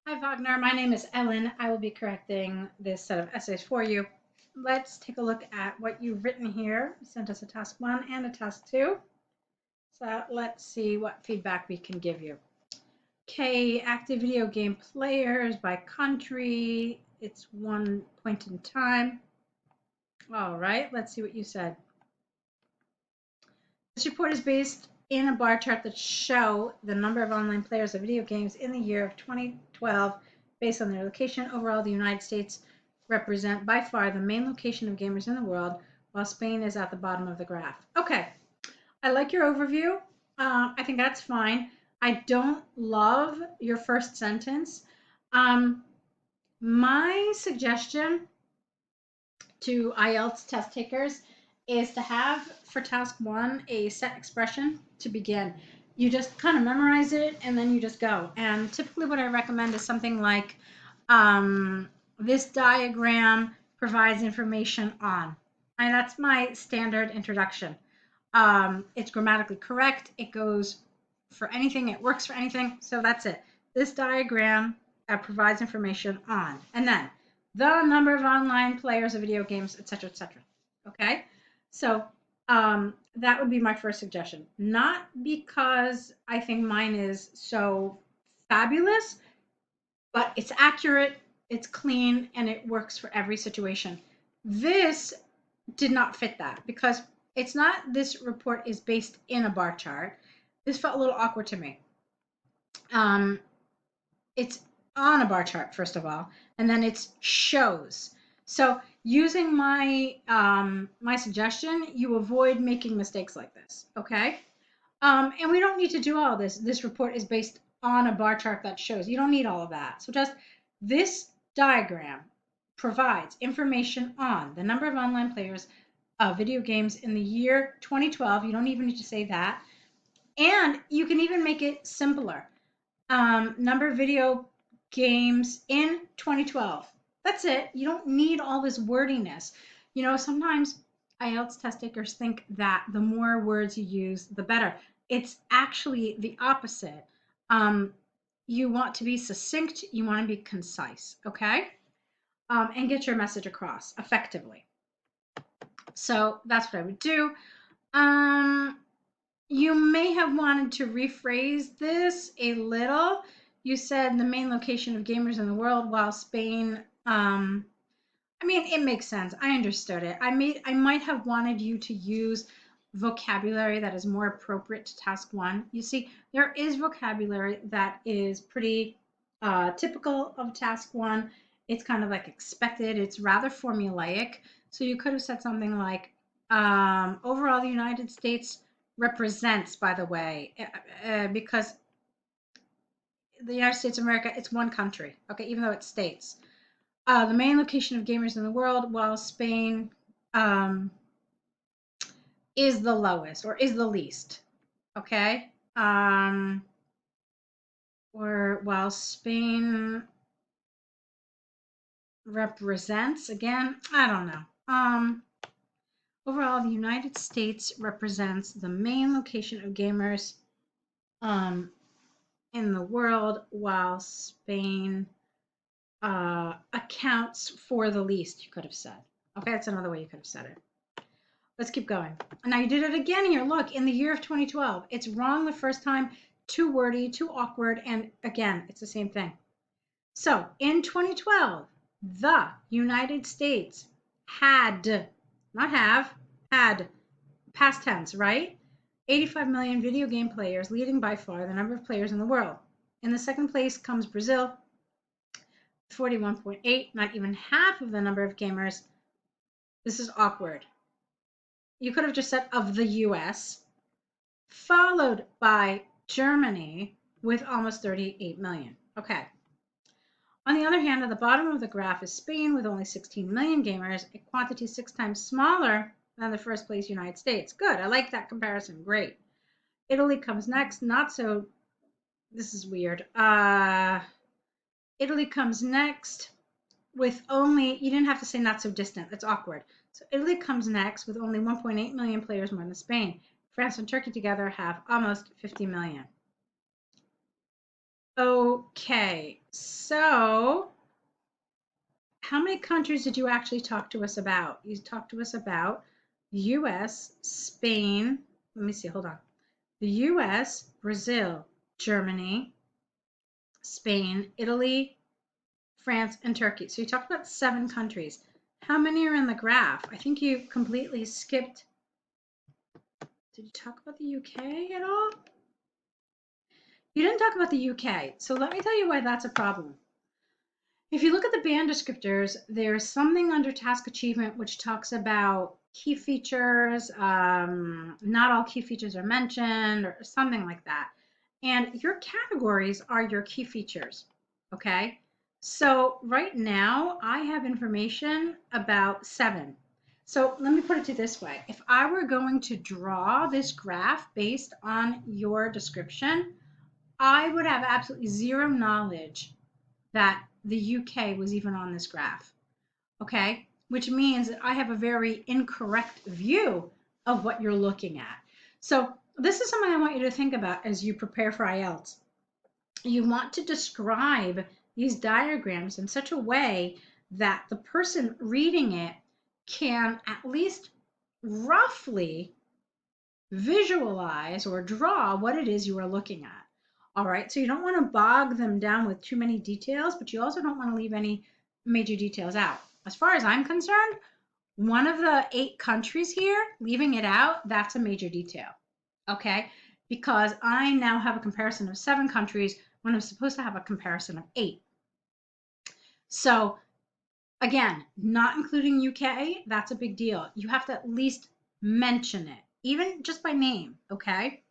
Hi, Wagner. My name is Ellen. I will be correcting this set of essays for you. Let's take a look at what you've written here. You sent us a task 1 and a task 2. So let's see what feedback we can give you. Okay, active video game players by country. It's one point in time. All right, let's see what you said. This report is based in a bar chart that show the number of online players of video games in the year of 2012 based on their location. Overall, the United States represent by far the main location of gamers in the world, while Spain is at the bottom of the graph. Okay, I like your overview. I think that's fine. I don't love your first sentence. My suggestion to IELTS test takers is to have for task 1 a set expression to begin. You just kind of memorize it and then you just go. And typically what I recommend is something like this diagram provides information on. And that's my standard introduction. It's grammatically correct. It goes for anything. It works for anything. So that's it. This diagram provides information on. And then the number of online players of video games, etc., etc. Okay, so that would be my first suggestion. Not because I think mine is so fabulous, but it's accurate, it's clean, and it works for every situation. This did not fit that because it's not this report is based in a bar chart. This felt a little awkward to me. It's on a bar chart, first of all, and then it's shows. So using my my suggestion, you avoid making mistakes like this, okay? And we don't need to do all this. This report is based on a bar chart that shows. You don't need all of that. So just this diagram provides information on the number of online players of video games in the year 2012. You don't even need to say that. And you can even make it simpler. Number of video games in 2012. That's it. You don't need all this wordiness. You know, sometimes IELTS test takers think that the more words you use, the better. It's actually the opposite. You want to be succinct, you want to be concise, okay? And get your message across effectively. So that's what I would do. You may have wanted to rephrase this a little. You said the main location of gamers in the world, while Spain. I mean, it makes sense. I understood it. I might have wanted you to use vocabulary that is more appropriate to task 1. You see, there is vocabulary that is pretty typical of task 1. It's kind of like expected. It's rather formulaic. So you could have said something like, overall, the United States represents, by the way, because the United States of America, it's one country, okay, even though it's states. The main location of gamers in the world, while Spain is the lowest or is the least, okay? Or while Spain represents, again, I don't know. Overall, the United States represents the main location of gamers in the world, while Spain accounts for the least, you could have said. Okay, that's another way you could have said it. Let's keep going. Now you did it again here. Look, in the year of 2012. It's wrong the first time, too wordy, too awkward, and again, it's the same thing. So in 2012, the United States had, not have, had, past tense, right? 85 million video game players, leading by far the number of players in the world. In the second place comes Brazil, 41.8, not even half of the number of gamers. This is awkward. You could have just said of the US, followed by Germany with almost 38 million. Okay. On the other hand, at the bottom of the graph is Spain with only 16 million gamers, a quantity 6 times smaller than the first place United States. Good. I like that comparison. Great. Italy comes next. Not so. This is weird. Italy comes next with only, you didn't have to say not so distant. That's awkward. So Italy comes next with only 1.8 million players more than Spain. France and Turkey together have almost 50 million. Okay, so how many countries did you actually talk to us about? You talked to us about US, Spain. Let me see, hold on. The US, Brazil, Germany, Spain, Italy, France, and Turkey. So you talked about 7 countries. How many are in the graph? I think you completely skipped. Did you talk about the UK at all? You didn't talk about the UK. So let me tell you why that's a problem. If you look at the band descriptors, there's something under task achievement which talks about key features. Not all key features are mentioned or something like that. And your categories are your key features. Okay. So right now I have information about 7. So let me put it to this way. If I were going to draw this graph based on your description, I would have absolutely zero knowledge that the UK was even on this graph, okay? Which means that I have a very incorrect view of what you're looking at. So this is something I want you to think about as you prepare for IELTS. You want to describe these diagrams in such a way that the person reading it can at least roughly visualize or draw what it is you are looking at. All right, so you don't want to bog them down with too many details, but you also don't want to leave any major details out. As far as I'm concerned, one of the 8 countries here, leaving it out, that's a major detail, okay? Because I now have a comparison of 7 countries when I'm supposed to have a comparison of 8. So again, not including UK, that's a big deal. You have to at least mention it, even just by name, okay?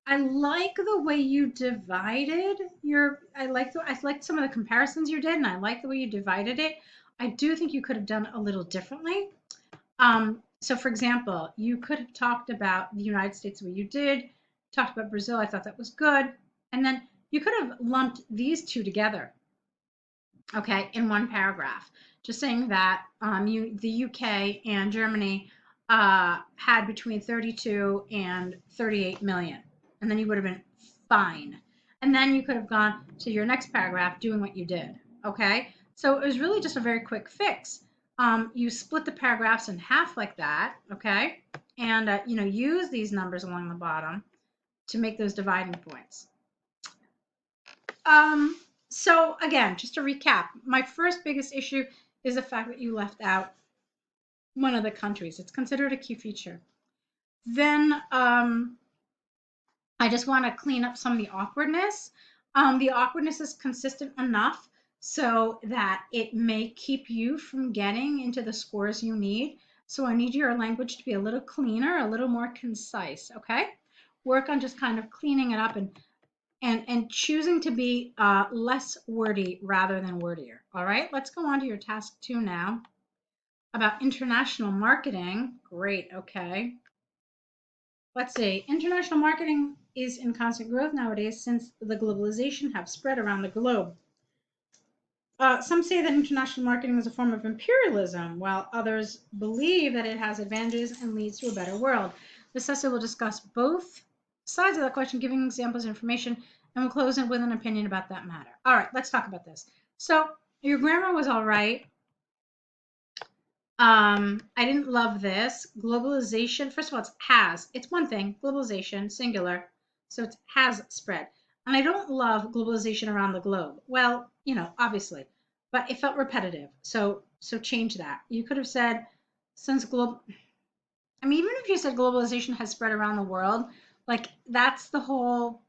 I like the way you divided your, I liked some of the comparisons you did, and I like the way you divided it. I do think you could have done a little differently. So for example, you could have talked about the United States the way you did, talked about Brazil, I thought that was good. And then you could have lumped these 2 together, okay, in one paragraph, just saying that the UK and Germany had between 32 and 38 million. And then you would have been fine. And then you could have gone to your next paragraph doing what you did, okay? So it was really just a very quick fix. You split the paragraphs in half like that, okay? And, use these numbers along the bottom to make those dividing points. So again, just to recap, my first biggest issue is the fact that you left out one of the countries. It's considered a key feature. Then I just want to clean up some of the awkwardness. The awkwardness is consistent enough so that it may keep you from getting into the scores you need. So I need your language to be a little cleaner, a little more concise, okay? Work on just kind of cleaning it up and choosing to be less wordy rather than wordier. All right, let's go on to your task 2 now about international marketing. Great, okay. Let's see, international marketing is in constant growth nowadays since the globalization have spread around the globe. Some say that international marketing is a form of imperialism, while others believe that it has advantages and leads to a better world. This essay will discuss both sides of the question, giving examples and information, and we'll close it with an opinion about that matter. All right, let's talk about this. So your grammar was all right. I didn't love this. Globalization, first of all, it's one thing, globalization, singular, so it has spread. And I don't love globalization around the globe. Well, obviously, but it felt repetitive. So change that. You could have said, even if you said globalization has spread around the world, like that's the whole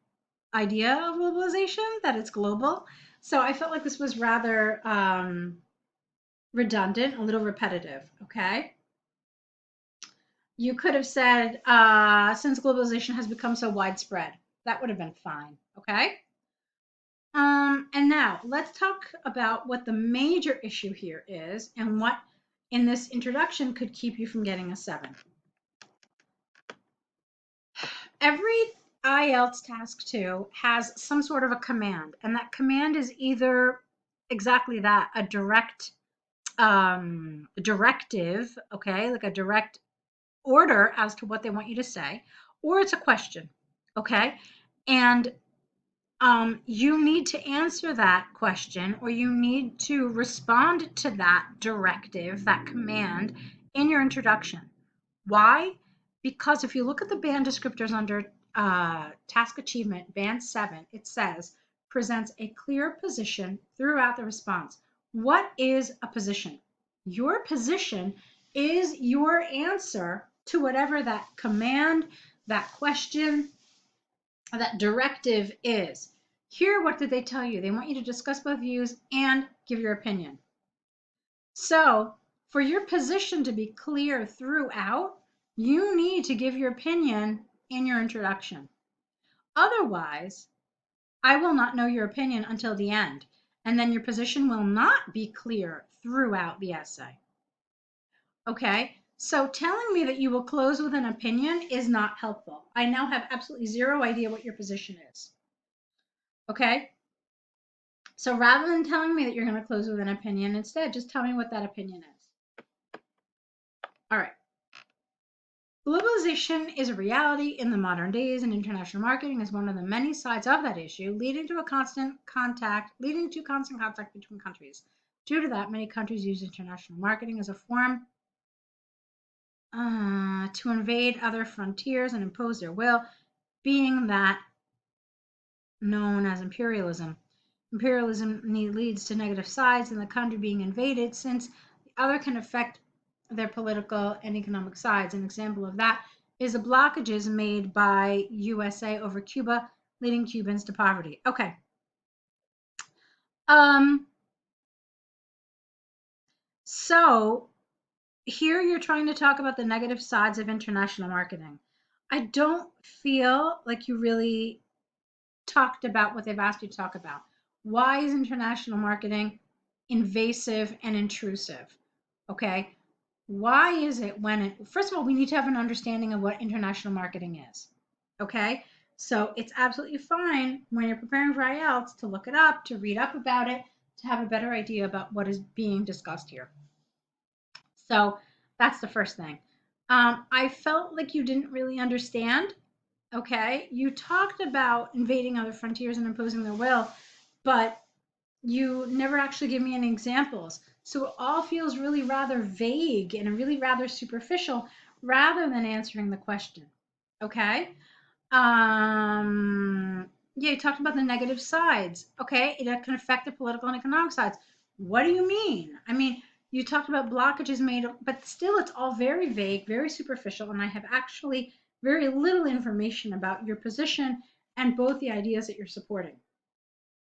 idea of globalization, that it's global. So I felt like this was rather redundant, a little repetitive, okay? You could have said, since globalization has become so widespread. That would have been fine, okay? And now let's talk about what the major issue here is and what in this introduction could keep you from getting a 7. Every IELTS task 2 has some sort of a command, and that command is either exactly that, a direct directive, okay, like a direct order as to what they want you to say, or it's a question. okay? And you need to answer that question, or you need to respond to that directive, that command, in your introduction. Why? Because if you look at the band descriptors under task achievement, band 7, it says presents a clear position throughout the response. What is a position? Your position is your answer to whatever that command, that question, that directive is. Here, what did they tell you? They want you to discuss both views and give your opinion. So, for your position to be clear throughout, you need to give your opinion in your introduction. Otherwise, I will not know your opinion until the end, and then your position will not be clear throughout the essay. Okay? So telling me that you will close with an opinion is not helpful. I now have absolutely zero idea what your position is. Okay? So rather than telling me that you're going to close with an opinion, instead, just tell me what that opinion is. All right. Globalization is a reality in the modern days, and international marketing is one of the many sides of that issue, leading to constant contact between countries. Due to that, many countries use international marketing as a form to invade other frontiers and impose their will, being that known as imperialism. Imperialism leads to negative sides in the country being invaded, since the other can affect their political and economic sides. An example of that is the blockages made by USA over Cuba, leading Cubans to poverty. Okay. So here you're trying to talk about the negative sides of international marketing. I don't feel like you really talked about what they've asked you to talk about. Why is international marketing invasive and intrusive? Okay. Why is it first of all, we need to have an understanding of what international marketing is. Okay. So it's absolutely fine when you're preparing for IELTS to look it up, to read up about it, to have a better idea about what is being discussed here. So that's the first thing. I felt like you didn't really understand. Okay. You talked about invading other frontiers and imposing their will, but you never actually give me any examples. So it all feels really rather vague and really rather superficial rather than answering the question. Okay. Yeah, you talked about the negative sides. Okay. It can affect the political and economic sides. What do you mean? I mean, you talked about blockages made, but still it's all very vague, very superficial. And I have actually very little information about your position and both the ideas that you're supporting.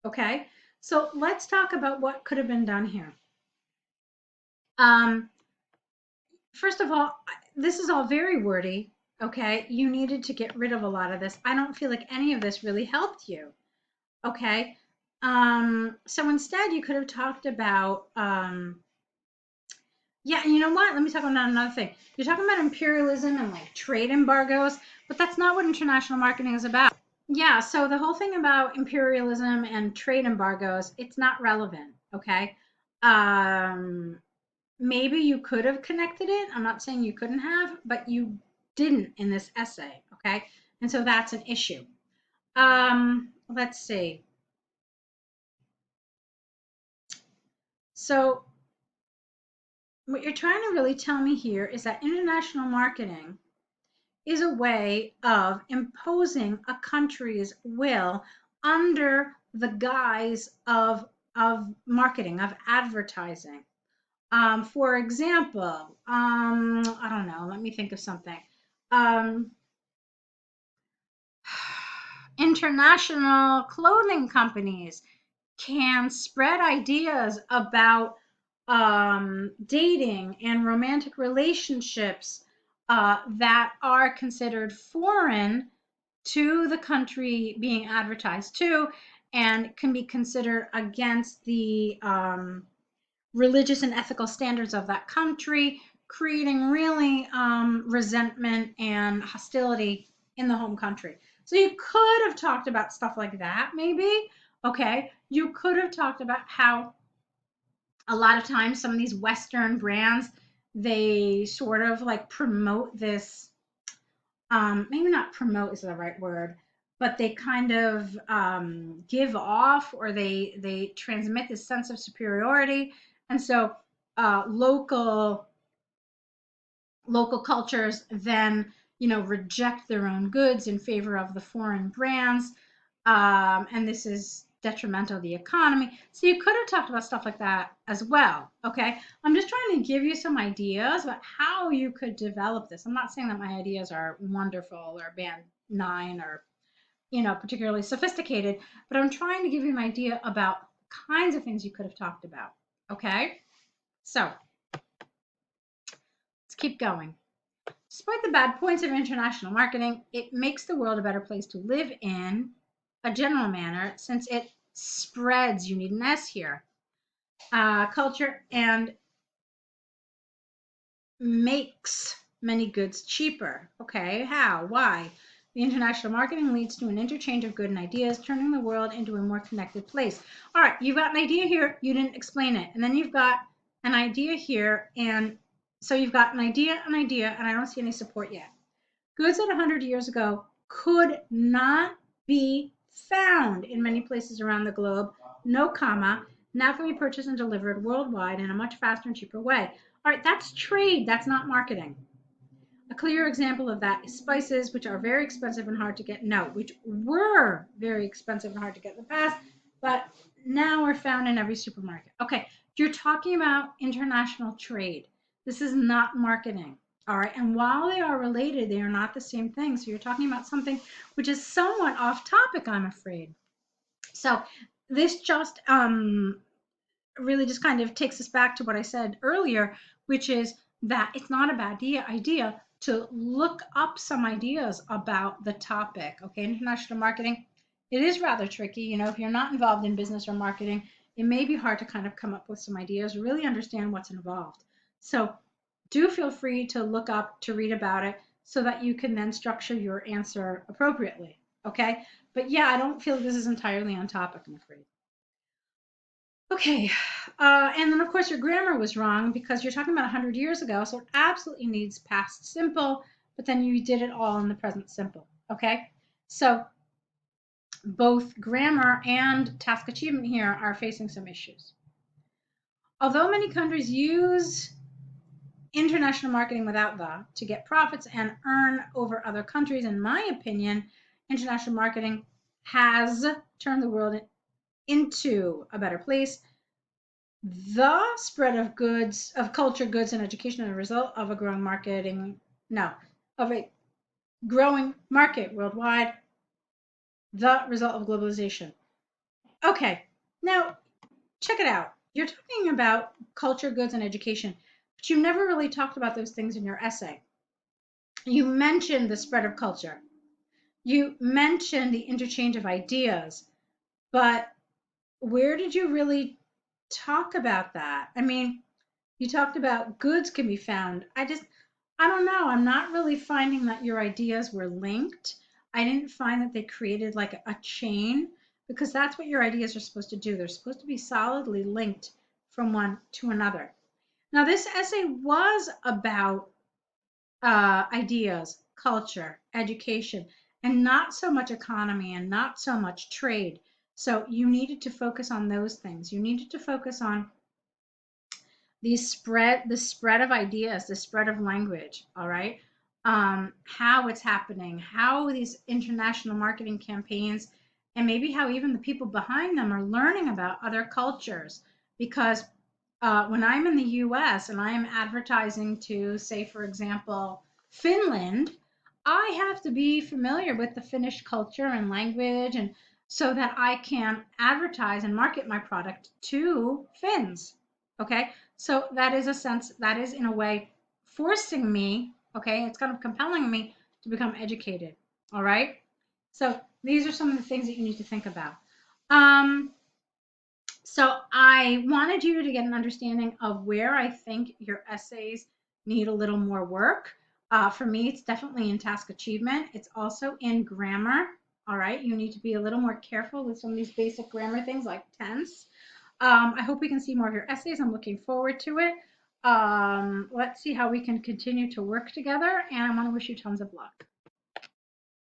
Okay. So let's talk about what could have been done here. First of all, this is all very wordy. Okay. You needed to get rid of a lot of this. I don't feel like any of this really helped you. Okay. So instead you could have talked about, yeah, and you know what? Let me talk about another thing. You're talking about imperialism and like trade embargoes, but that's not what international marketing is about. Yeah, so the whole thing about imperialism and trade embargoes, it's not relevant, okay? Um, Maybe you could have connected it. I'm not saying you couldn't have, but you didn't in this essay, okay? And so that's an issue. Let's see. So what you're trying to really tell me here is that international marketing is a way of imposing a country's will under the guise of marketing, of advertising. For example, I don't know, let me think of something. International clothing companies can spread ideas about dating and romantic relationships that are considered foreign to the country being advertised to, and can be considered against the religious and ethical standards of that country, creating really resentment and hostility in the home country. So you could have talked about stuff like that, maybe. Okay. You could have talked about how a lot of times some of these Western brands, they sort of like promote this, maybe not promote is the right word. but they kind of give off, or they transmit this sense of superiority. And so local cultures then, reject their own goods in favor of the foreign brands, and this is detrimental to the economy. So you could have talked about stuff like that as well. Okay, I'm just trying to give you some ideas about how you could develop this. I'm not saying that my ideas are wonderful or band 9 or particularly sophisticated, but I'm trying to give you an idea about kinds of things you could have talked about. Okay, so let's keep going. Despite the bad points of international marketing, it makes the world a better place to live in a general manner, since it spreads, you need an S here, culture, and makes many goods cheaper. Okay, how? Why? The international marketing leads to an interchange of good and ideas, turning the world into a more connected place. All right, you've got an idea here, you didn't explain it. And then you've got an idea here, and so you've got an idea, and I don't see any support yet. Goods that 100 years ago could not be found in many places around the globe, no comma, now can be purchased and delivered worldwide in a much faster and cheaper way. All right, that's trade, that's not marketing. A clear example of that is spices, which are very expensive and hard to get now, which were very expensive and hard to get in the past, but now are found in every supermarket. Okay, you're talking about international trade. This is not marketing. All right, and while they are related, they are not the same thing. So you're talking about something which is somewhat off topic, I'm afraid. So this just really just kind of takes us back to what I said earlier, which is that it's not a bad idea to look up some ideas about the topic. Okay, international marketing, it is rather tricky. If you're not involved in business or marketing, it may be hard to kind of come up with some ideas, really understand what's involved. So do feel free to look up, to read about it, so that you can then structure your answer appropriately. Okay, but yeah, I don't feel this is entirely on topic, I'm afraid. Okay, and then of course your grammar was wrong because you're talking about 100 years ago, so it absolutely needs past simple, but then you did it all in the present simple. Okay, so both grammar and task achievement here are facing some issues. Although many countries use international marketing without the to get profits and earn over other countries, in my opinion, international marketing has turned the world into a better place. The spread of goods, of culture, goods, and education, are a result of a growing of a growing market worldwide, the result of globalization. Okay, now check it out. You're talking about culture, goods, and education, but you never really talked about those things in your essay. You mentioned the spread of culture. You mentioned the interchange of ideas, but where did you really talk about that? I mean, you talked about goods can be found. I don't know. I'm not really finding that your ideas were linked. I didn't find that they created like a chain, because that's what your ideas are supposed to do. They're supposed to be solidly linked from one to another. Now, this essay was about ideas, culture, education, and not so much economy and not so much trade. So you needed to focus on those things. You needed to focus on the spread of ideas, the spread of language. All right, how it's happening, how these international marketing campaigns, and maybe how even the people behind them are learning about other cultures. Because when I'm in the U.S. and I am advertising to, say, for example, Finland, I have to be familiar with the Finnish culture and language, and so that I can advertise and market my product to Finns. Okay, so that is in a way forcing me. Okay, it's kind of compelling me to become educated. All right, so these are some of the things that you need to think about. So I wanted you to get an understanding of where I think your essays need a little more work. For me, it's definitely in task achievement. It's also in grammar. All right, you need to be a little more careful with some of these basic grammar things like tense. I hope we can see more of your essays. I'm looking forward to it. Let's see how we can continue to work together, and I want to wish you tons of luck.